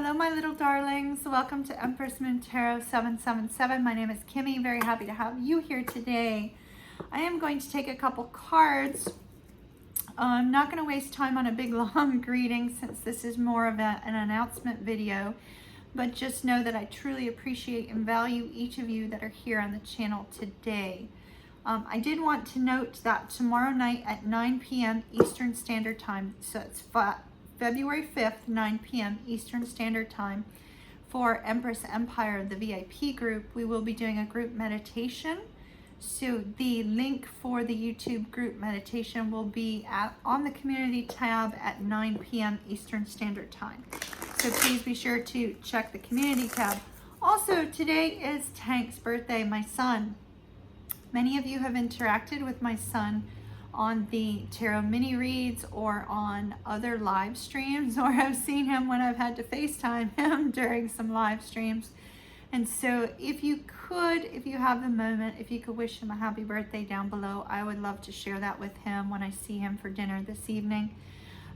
Hello, my little darlings. Welcome to Empress Moon Tarot 777. My name is Kimmy. Very happy to have you here today. I am going to take a couple cards. I'm not going to waste time on a big long reading since this is more of an announcement video, but just know that I truly appreciate and value each of you that are here on the channel today. I did want to note that tomorrow night at 9 p.m. Eastern Standard Time, so it's February 5th, 9 p.m. Eastern Standard Time, for Empress Empire, the VIP group, we will be doing a group meditation. So the link for the YouTube group meditation will be on the community tab at 9 p.m. Eastern Standard Time. So please be sure to check the community tab. Also, today is Tank's birthday, my son. Many of you have interacted with my son on the tarot mini reads or on other live streams, or have seen him when I've had to FaceTime him during some live streams. And so if you could, if you have the moment, if you could wish him a happy birthday down below, I would love to share that with him when I see him for dinner this evening.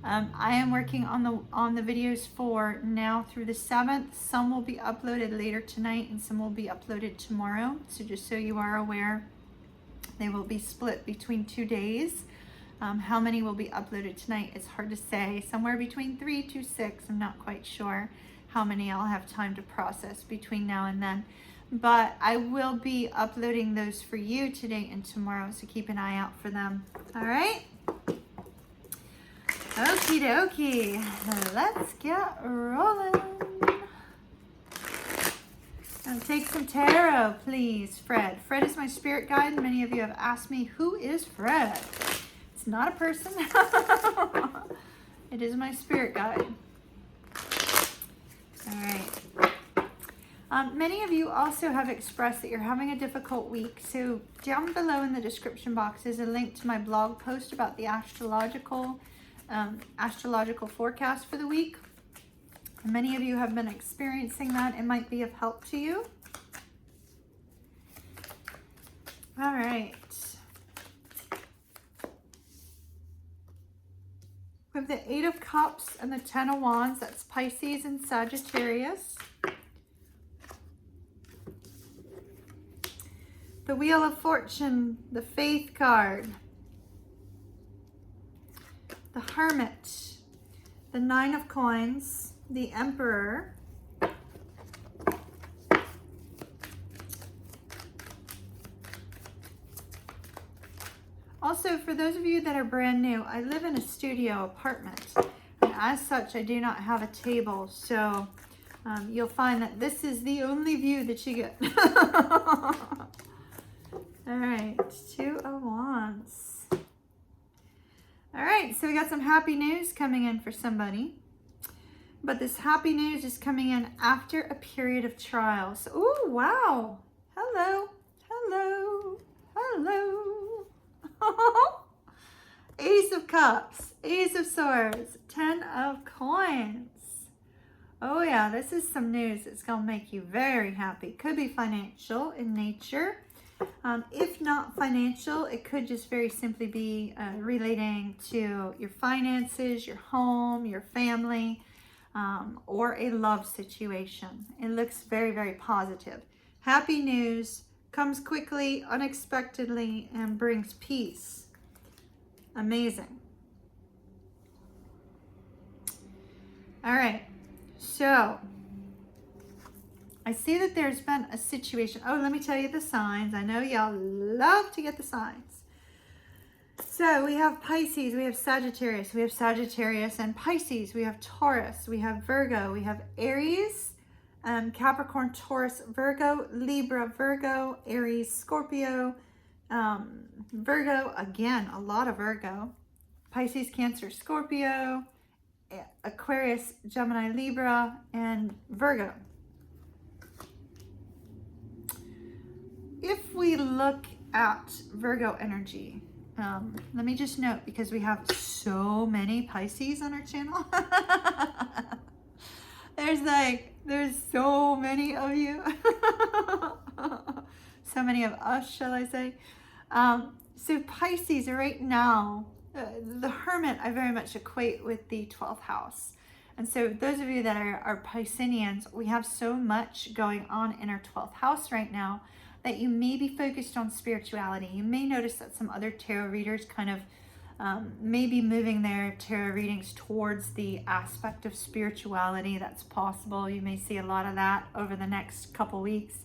I am working on the videos for now through the 7th. Some will be uploaded later tonight and some will be uploaded tomorrow. So just so you are aware, they will be split between 2 days. How many will be uploaded tonight? It's hard to say. Somewhere between 3 to 6. I'm not quite sure how many I'll have time to process between now and then. But I will be uploading those for you today and tomorrow, so keep an eye out for them. All right? Okie dokie. Let's get rolling. Take some tarot, please, Fred. Fred is my spirit guide. Many of you have asked me, who is Fred? It's not a person. It is my spirit guide. All right. Many of you also have expressed that you're having a difficult week. So down below in the description box is a link to my blog post about the astrological forecast for the week. Many of you have been experiencing that. It might be of help to you. All right. We have the 8 of Cups and the 10 of Wands. That's Pisces and Sagittarius. The Wheel of Fortune, the Faith card. The Hermit, the 9 of Coins, the Emperor, also for those of you that are brand new, I live in a studio apartment, and as such I do not have a table, so you'll find that this is the only view that you get. All right, 2 of Wands. All right, so we got some happy news coming in for somebody. But this happy news is coming in after a period of trials. Oh, wow. Hello. Hello. Hello. Ace of Cups, Ace of Swords, 10 of Coins. Oh, yeah, this is some news that's going to make you very happy. Could be financial in nature. If not financial, it could just very simply be relating to your finances, your home, your family, or a love situation. It looks very, very positive. Happy news comes quickly, unexpectedly, and brings peace. Amazing. All right, so I see that there's been a situation. Oh, let me tell you the signs. I know y'all love to get the signs. So we have Pisces, we have Sagittarius, and Pisces, we have Taurus, we have Virgo, we have Aries, Capricorn, Taurus, Virgo, Libra, Virgo, Aries, Scorpio, Virgo, again, a lot of Virgo, Pisces, Cancer, Scorpio, Aquarius, Gemini, Libra, and Virgo. If we look at Virgo energy, let me just note, because we have so many Pisces on our channel. There's so many of you. So many of us, shall I say. So Pisces right now, the Hermit I very much equate with the 12th house. And so those of you that are Pisceans, we have so much going on in our 12th house right now that you may be focused on spirituality. You may notice that some other tarot readers kind of may be moving their tarot readings towards the aspect of spirituality. That's possible. You may see a lot of that over the next couple weeks.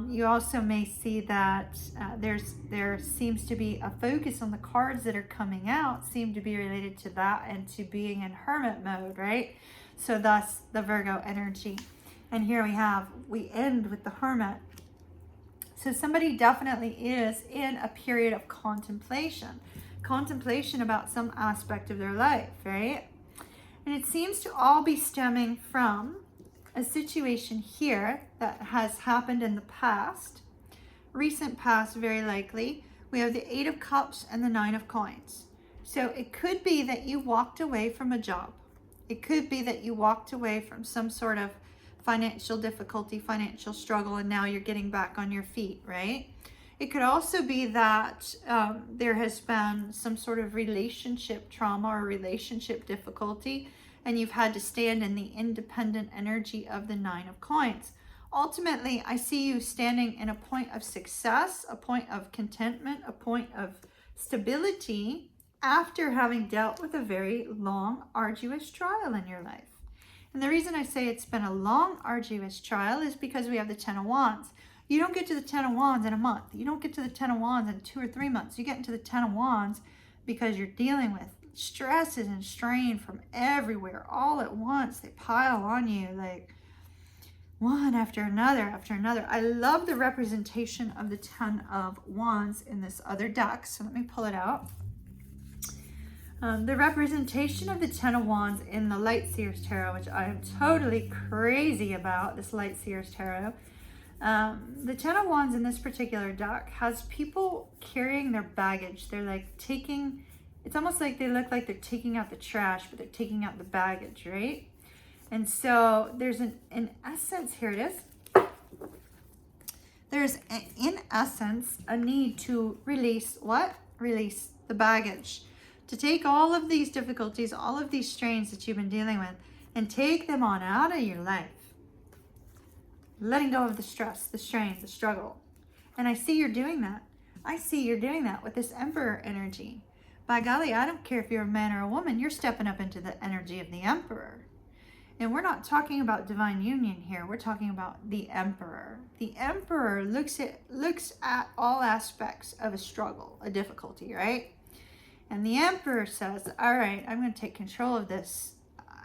You also may see that there seems to be a focus on the cards that are coming out seem to be related to that and to being in hermit mode, right? So thus the Virgo energy. And here we end with the Hermit. So somebody definitely is in a period of contemplation about some aspect of their life, right? And it seems to all be stemming from a situation here that has happened in the past, recent past, very likely. We have the 8 of Cups and the 9 of Coins. So it could be that you walked away from a job. It could be that you walked away from some sort of financial difficulty, financial struggle, and now you're getting back on your feet, right? It could also be that there has been some sort of relationship trauma or relationship difficulty, and you've had to stand in the independent energy of the 9 of Coins. Ultimately, I see you standing in a point of success, a point of contentment, a point of stability after having dealt with a very long, arduous trial in your life. And the reason I say it's been a long, arduous trial is because we have the 10 of Wands. You don't get to the 10 of Wands in a month. You don't get to the 10 of Wands in 2 or 3 months. You get into the 10 of Wands because you're dealing with stresses and strain from everywhere all at once. They pile on you like one after another after another. I love the representation of the 10 of Wands in this other deck. So let me pull it out. The representation of the 10 of Wands in the Light Seers Tarot, which I am totally crazy about, this Light Seers Tarot. The 10 of Wands in this particular deck has people carrying their baggage. They're like taking, it's almost like they look like they're taking out the trash, but they're taking out the baggage, right? And so there's in essence, here it is. There's, in essence, a need to release what? Release the baggage. To take all of these difficulties, all of these strains that you've been dealing with, and take them on out of your life. Letting go of the stress, the strain, the struggle. And I see you're doing that. I see you're doing that with this Emperor energy. By golly, I don't care if you're a man or a woman, you're stepping up into the energy of the Emperor. And we're not talking about divine union here. We're talking about the Emperor. The Emperor looks at all aspects of a struggle, a difficulty, right? And the Emperor says, all right, I'm going to take control of this.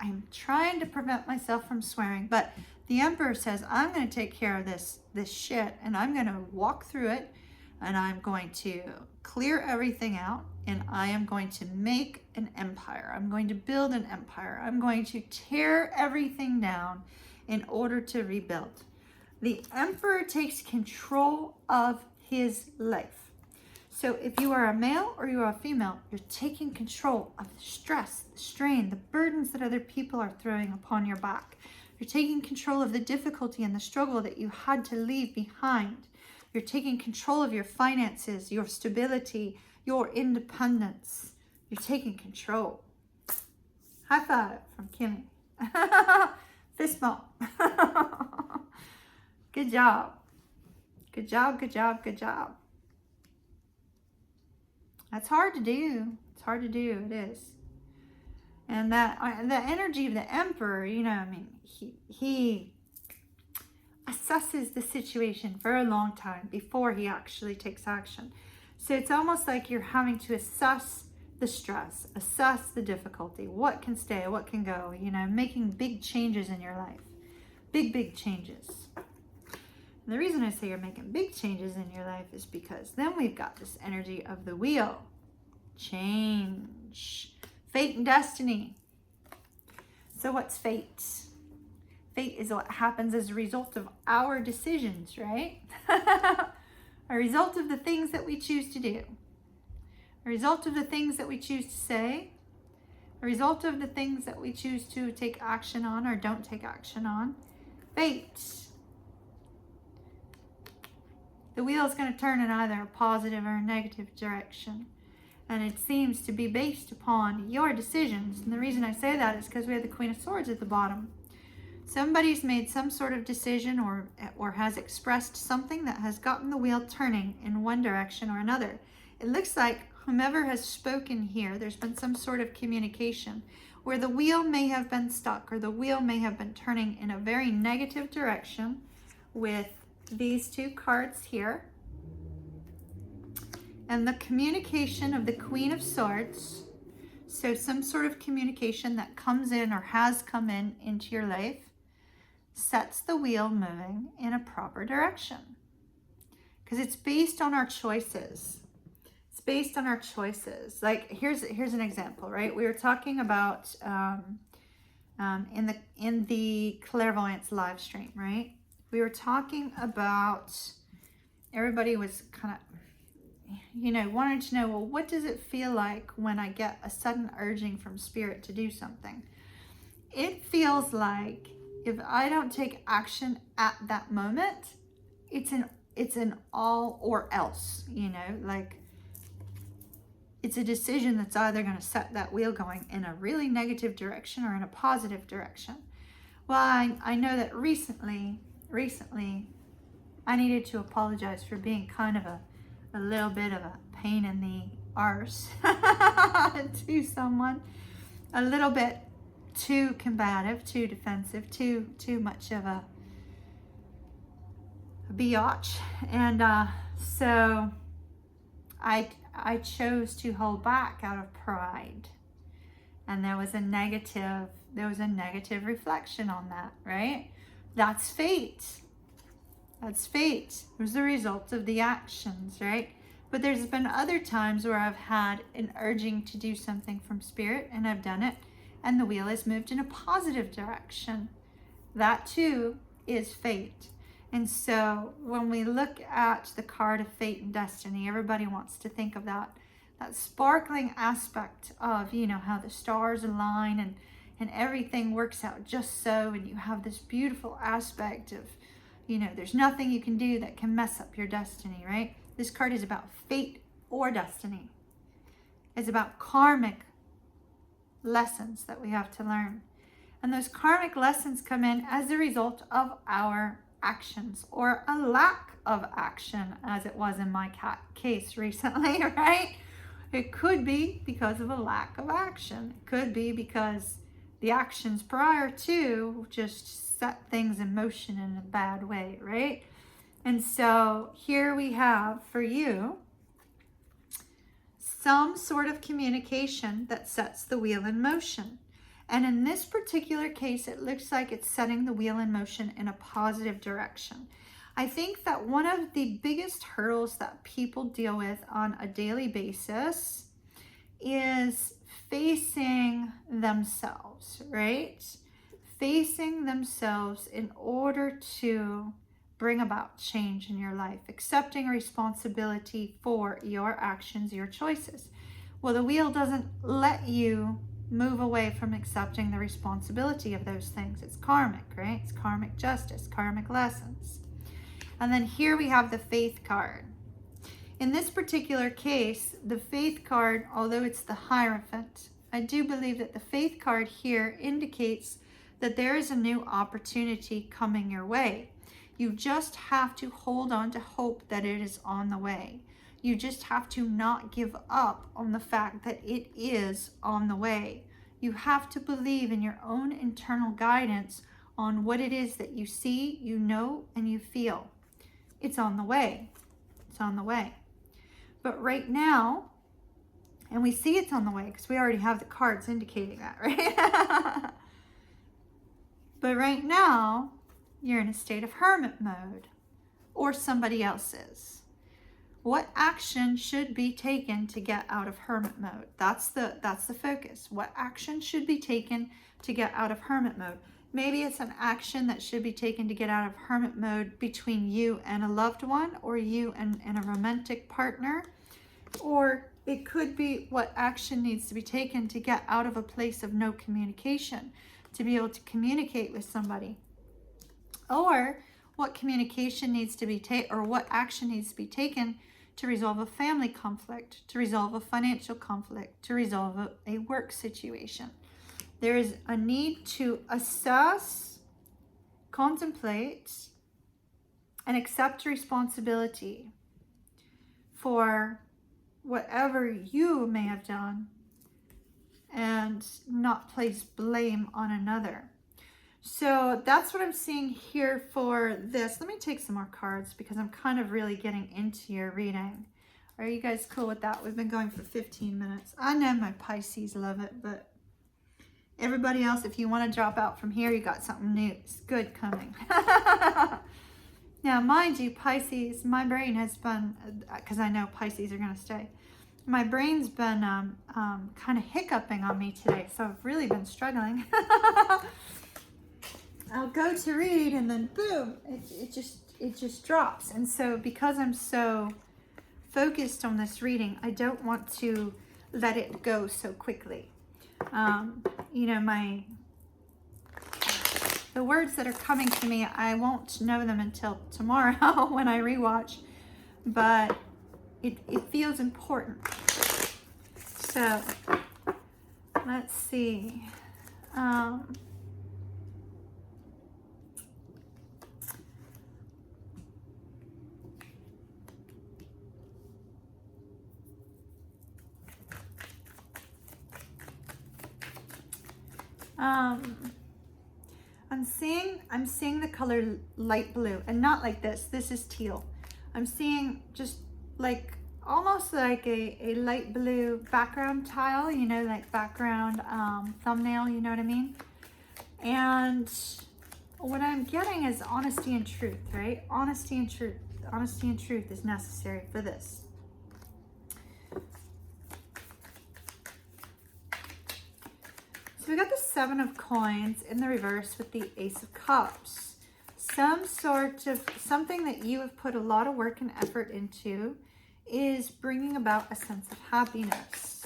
I'm trying to prevent myself from swearing, but the Emperor says, I'm going to take care of this shit, and I'm going to walk through it, and I'm going to clear everything out, and I am going to make an empire. I'm going to build an empire. I'm going to tear everything down in order to rebuild. The Emperor takes control of his life. So if you are a male or you are a female, you're taking control of the stress, the strain, the burdens that other people are throwing upon your back. You're taking control of the difficulty and the struggle that you had to leave behind. You're taking control of your finances, your stability, your independence. You're taking control. High five from Kimmy. Fist bump. Good job. Good job, good job, good job. That's hard to do. It's hard to do. It is. And that the energy of the Emperor, you know, I mean, he assesses the situation for a long time before he actually takes action. So it's almost like you're having to assess the stress, assess the difficulty, what can stay, what can go, you know, making big changes in your life. Big changes. And the reason I say you're making big changes in your life is because then we've got this energy of the wheel. Change. Fate and destiny. So what's fate? Fate is what happens as a result of our decisions, right? A result of the things that we choose to do. A result of the things that we choose to say. A result of the things that we choose to take action on or don't take action on. Fate. The wheel is going to turn in either a positive or a negative direction. And it seems to be based upon your decisions. And the reason I say that is because we have the Queen of Swords at the bottom. Somebody's made some sort of decision or has expressed something that has gotten the wheel turning in one direction or another. It looks like whomever has spoken here, there's been some sort of communication where the wheel may have been stuck or the wheel may have been turning in a very negative direction with these two cards here. And the communication of the Queen of Swords, so some sort of communication that comes in or has come in into your life, sets the wheel moving in a proper direction. Because it's based on our choices. It's based on our choices. Like here's an example, right? We were talking about in the clairvoyance live stream, right? We were talking about, everybody was kind of, you know, wanted to know, well, what does it feel like when I get a sudden urging from spirit to do something? It feels like if I don't take action at that moment, it's an all or else, you know, like it's a decision that's either going to set that wheel going in a really negative direction or in a positive direction. Well, I know that recently, I needed to apologize for being kind of a little bit of a pain in the arse to someone, a little bit too combative, too defensive, too much of a biatch. And so I chose to hold back out of pride. And there was a negative reflection on that, right? That's fate. That's fate. It was the result of the actions, right? But there's been other times where I've had an urging to do something from spirit and I've done it and the wheel has moved in a positive direction. That too is fate. And so when we look at the card of fate and destiny, everybody wants to think of that sparkling aspect of, you know, how the stars align and everything works out just so, and you have this beautiful aspect of, you know, there's nothing you can do that can mess up your destiny, right? This card is about fate or destiny. It's about karmic lessons that we have to learn. And those karmic lessons come in as a result of our actions or a lack of action, as it was in my case recently, right? It could be because of a lack of action. It could be because the actions prior to just set things in motion in a bad way, right? And so here we have for you some sort of communication that sets the wheel in motion. And in this particular case, it looks like it's setting the wheel in motion in a positive direction. I think that one of the biggest hurdles that people deal with on a daily basis is facing themselves, right? Facing themselves in order to bring about change in your life, accepting responsibility for your actions, your choices. Well, the wheel doesn't let you move away from accepting the responsibility of those things. It's karmic, right? It's karmic justice, karmic lessons. And then here we have the faith card. In this particular case, the faith card, although it's the Hierophant, I do believe that the faith card here indicates that there is a new opportunity coming your way. You just have to hold on to hope that it is on the way. You just have to not give up on the fact that it is on the way. You have to believe in your own internal guidance on what it is that you see, you know, and you feel. It's on the way. It's on the way. But right now, and we see it's on the way because we already have the cards indicating that, right? But right now, you're in a state of hermit mode, or somebody else is. What action should be taken to get out of hermit mode? That's the focus. What action should be taken to get out of hermit mode? Maybe it's an action that should be taken to get out of hermit mode between you and a loved one, or you and a romantic partner. Or it could be what action needs to be taken to get out of a place of no communication, to be able to communicate with somebody. Or what communication needs to be taken, or what action needs to be taken to resolve a family conflict, to resolve a financial conflict, to resolve a work situation. There is a need to assess, contemplate, and accept responsibility for whatever you may have done and not place blame on another. So that's what I'm seeing here for this. Let me take some more cards because I'm kind of really getting into your reading. Are you guys cool with that? We've been going for 15 minutes. I know my Pisces love it, but everybody else, if you want to drop out from here, you got something new. It's good coming. Now, mind you, Pisces, my brain has been, because I know Pisces are going to stay, my brain's been kind of hiccuping on me today, so I've really been struggling. I'll go to read and then boom, it just drops. And so because I'm so focused on this reading, I don't want to let it go so quickly. You know, the words that are coming to me, I won't know them until tomorrow when I rewatch, but it feels important. So let's see. I'm seeing the color light blue, and not like this. This is teal. I'm seeing just like almost like a light blue background tile, you know, like background thumbnail, you know what I mean? And what I'm getting is honesty and truth, right? Honesty and truth. Honesty and truth is necessary for this. So we got the 7 of coins in the reverse with the Ace of Cups. Some sort of something that you have put a lot of work and effort into is bringing about a sense of happiness.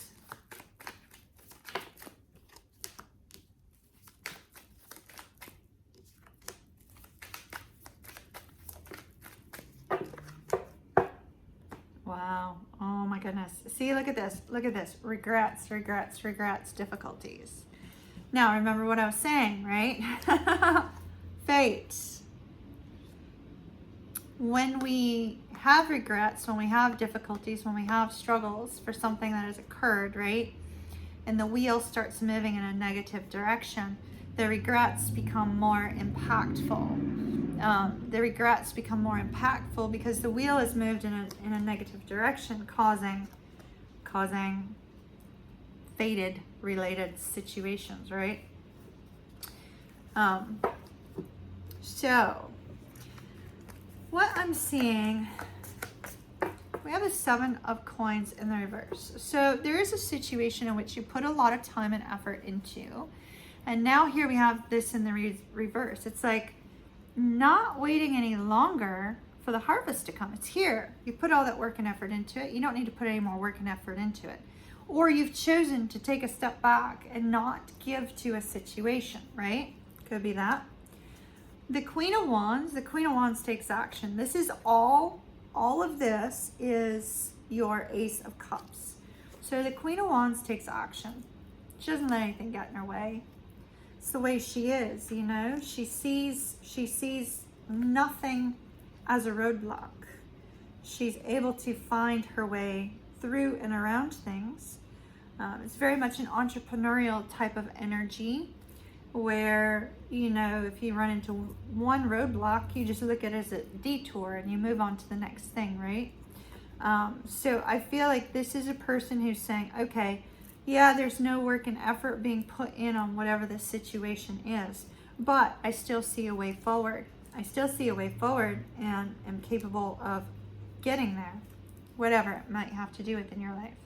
Wow. Oh my goodness. See, look at this. Look at this. Regrets, regrets, regrets, difficulties. Now, remember what I was saying, right? Fate. When we have regrets, when we have difficulties, when we have struggles for something that has occurred, right? And the wheel starts moving in a negative direction, the regrets become more impactful. The regrets become more impactful because the wheel is moved in a negative direction, causing fated related situations, right? So what I'm seeing, we have a 7 of coins in the reverse. So there is a situation in which you put a lot of time and effort into, and now here we have this in the reverse. It's like not waiting any longer for the harvest to come. It's here. You put all that work and effort into it. You don't need to put any more work and effort into it. Or you've chosen to take a step back and not give to a situation, right? Could be that. The Queen of Wands takes action. This is all of this is your Ace of Cups. So the Queen of Wands takes action. She doesn't let anything get in her way. It's the way she is, you know? She sees nothing as a roadblock. She's able to find her way through and around things. It's very much an entrepreneurial type of energy where, you know, if you run into one roadblock, you just look at it as a detour and you move on to the next thing, right? So I feel like this is a person who's saying, okay, yeah, there's no work and effort being put in on whatever the situation is, but I still see a way forward. I still see a way forward and am capable of getting there, whatever it might have to do with in your life.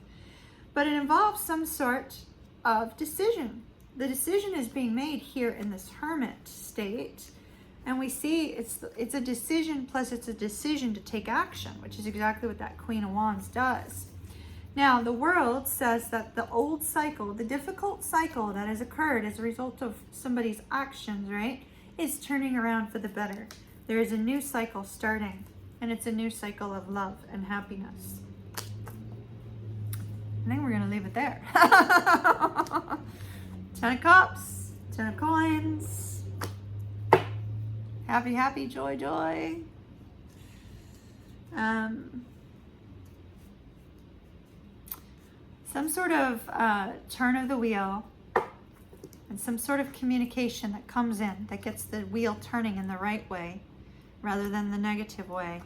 But it involves some sort of decision. The decision is being made here in this hermit state, and we see it's a decision plus it's a decision to take action, which is exactly what that Queen of Wands does. Now, the world says that the old cycle, the difficult cycle that has occurred as a result of somebody's actions, right, is turning around for the better. There is a new cycle starting. And it's a new cycle of love and happiness. I think we're going to leave it there. 10 of Cups, 10 of Coins. Happy, happy, joy, joy. Some sort of turn of the wheel and some sort of communication that comes in that gets the wheel turning in the right way rather than the negative way.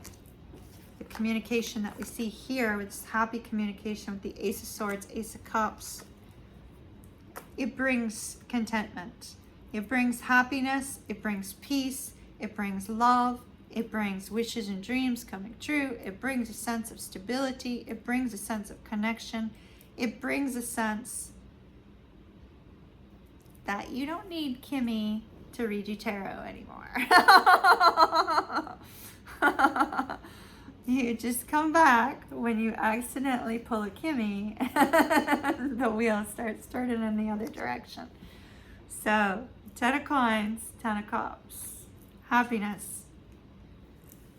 The communication that we see here with this happy communication with the Ace of Swords, Ace of Cups, it brings contentment. It brings happiness. It brings peace. It brings love. It brings wishes and dreams coming true. It brings a sense of stability. It brings a sense of connection. It brings a sense that you don't need Kimmy to read you tarot anymore. You just come back when you accidentally pull a Kimmy and the wheel starts turning in the other direction. So, 10 of Coins, 10 of Cups. Happiness.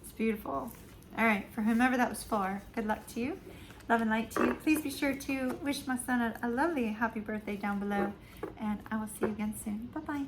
It's beautiful. All right, for whomever that was for, good luck to you. Love and light to you. Please be sure to wish my son a lovely happy birthday down below. And I will see you again soon. Bye-bye.